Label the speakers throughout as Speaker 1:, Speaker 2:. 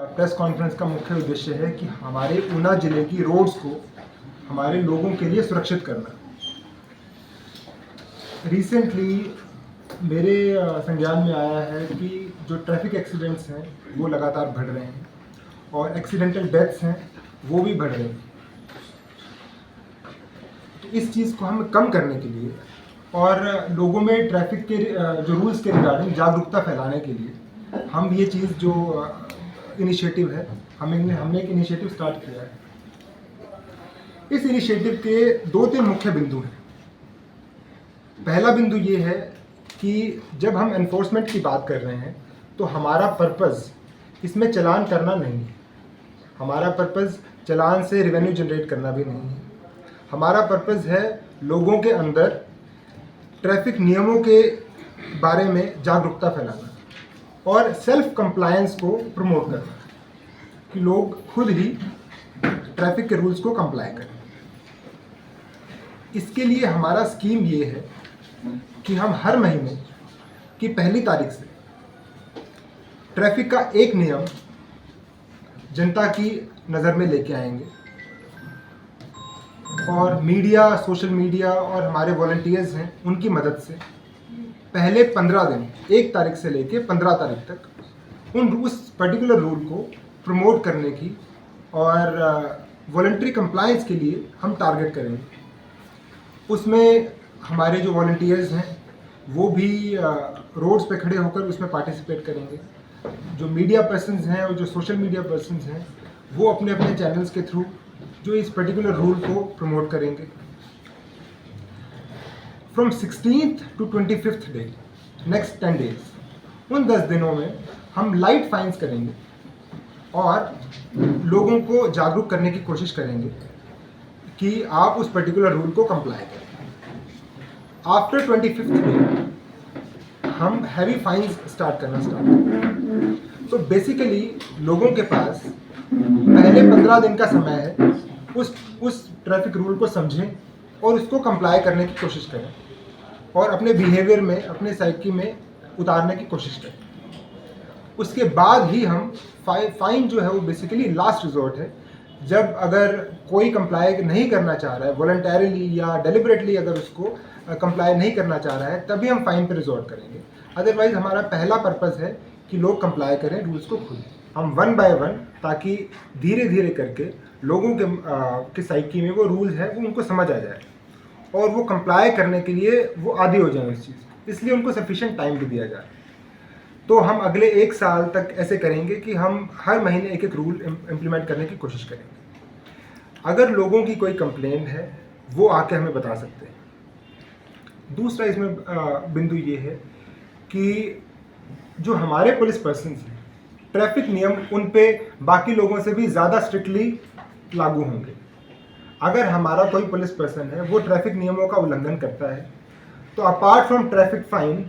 Speaker 1: Press conference का मुख्य उद्देश्य है कि हमारे ऊना ज़िले की रोड्स को हमारे लोगों के लिए सुरक्षित करना। रिसेंटली मेरे संज्ञान में आया है कि जो ट्रैफिक एक्सीडेंट्स हैं वो लगातार बढ़ रहे हैं और एक्सीडेंटल डेथ्स हैं वो भी बढ़ रहे हैं। तो इस चीज़ को हम कम करने के लिए और लोगों में ट्रैफिक के जो रूल्स के रिगार्डिंग जागरूकता फैलाने के लिए हम ये चीज़ जो इनिशिएटिव है हमने एक इनिशिएटिव स्टार्ट किया है। इस इनिशिएटिव के 2-3 मुख्य बिंदु हैं। पहला बिंदु ये है कि जब हम एनफोर्समेंट की बात कर रहे हैं तो हमारा पर्पज़ इसमें चालान करना नहीं है। हमारा पर्पज़ चालान से रेवेन्यू जनरेट करना भी नहीं है। हमारा पर्पज़ है लोगों के अंदर ट्रैफिक नियमों के बारे में जागरूकता फैलाना और सेल्फ कंप्लायंस को प्रमोट करना कि लोग खुद ही ट्रैफिक के रूल्स को कंप्लाई करें। इसके लिए हमारा स्कीम ये है कि हम हर महीने की पहली तारीख से ट्रैफिक का एक नियम जनता की नज़र में लेके आएंगे और मीडिया, सोशल मीडिया और हमारे वॉलंटियर्स हैं उनकी मदद से पहले 15 दिन 1 तारीख से लेके 15 तारीख तक उस पर्टिकुलर रूल को प्रमोट करने की और वॉलंटरी कंप्लायंस के लिए हम टारगेट करेंगे। उसमें हमारे जो वॉलंटियर्स हैं वो भी रोड्स पे खड़े होकर उसमें पार्टिसिपेट करेंगे। जो मीडिया पर्सन्स हैं और जो सोशल मीडिया पर्सन्स हैं वो अपने अपने चैनल्स के थ्रू जो इस पर्टिकुलर रूल को प्रमोट करेंगे। From 16th to 25th day, next 10 days, उन 10 दिनों में हम लाइट फाइन्स करेंगे और लोगों को जागरूक करने की कोशिश करेंगे कि आप उस पर्टिकुलर रूल को कंप्लाई करें। आफ्टर 25th डे हम हैवी फाइन्स स्टार्ट करेंगे। तो बेसिकली लोगों के पास पहले 15 दिन का समय है उस ट्रैफिक रूल को समझें और उसको कंप्लाई करने की कोशिश करें और अपने बिहेवियर में, अपने साइकी में उतारने की कोशिश करें। उसके बाद ही हम फाइन जो है वो बेसिकली लास्ट रिजॉर्ट है। जब अगर कोई कंप्लाई नहीं करना चाह रहा है वॉलंटरीली या डेलिबरेटली, अगर उसको कंप्लाई नहीं करना चाह रहा है तभी हम फाइन पर रिजॉर्ट करेंगे। अदरवाइज हमारा पहला पर्पज़ है कि लोग कंप्लाई करें रूल्स को खुद। हम 1 by 1 ताकि धीरे धीरे करके लोगों के साइकी में वो रूल्स है वो उनको समझ आ जाए और वो कंप्लाई करने के लिए वो आदी हो जाए इस चीज़, इसलिए उनको सफिशिएंट टाइम भी दिया जाए। तो हम अगले 1 साल तक ऐसे करेंगे कि हम हर महीने एक रूल इम्प्लीमेंट करने की कोशिश करेंगे। अगर लोगों की कोई कंप्लेंट है वो आके हमें बता सकते हैं। दूसरा इसमें बिंदु ये है कि जो हमारे पुलिस पर्सन्स हैं ट्रैफिक नियम उन पे बाकी लोगों से भी ज़्यादा स्ट्रिक्टली लागू होंगे। अगर हमारा कोई पुलिस पर्सन है वो ट्रैफिक नियमों का उल्लंघन करता है तो अपार्ट फ्रॉम ट्रैफिक फाइन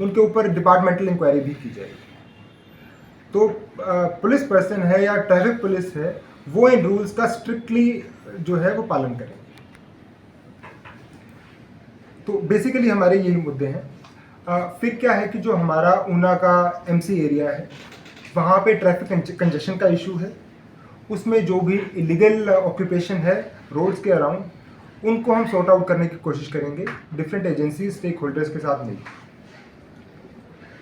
Speaker 1: उनके ऊपर डिपार्टमेंटल इंक्वायरी भी की जाएगी। तो पुलिस पर्सन है या ट्रैफिक पुलिस है वो इन रूल्स का स्ट्रिक्टली जो है वो पालन करेंगे। तो बेसिकली हमारे यही मुद्दे हैं। फिर क्या है कि जो हमारा ऊना का MC एरिया है वहाँ पे ट्रैफिक कंजेशन का इशू है। उसमें जो भी इलीगल ऑक्यूपेशन है रोड्स के अराउंड उनको हम सॉर्ट आउट करने की कोशिश करेंगे डिफरेंट एजेंसीज, स्टेक होल्डर्स के साथ मिलकर।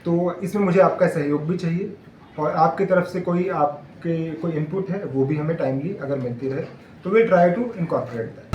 Speaker 1: तो इसमें मुझे आपका सहयोग भी चाहिए और आपकी तरफ से कोई इनपुट है वो भी हमें टाइमली अगर मिलती रहे तो we try to incorporate that.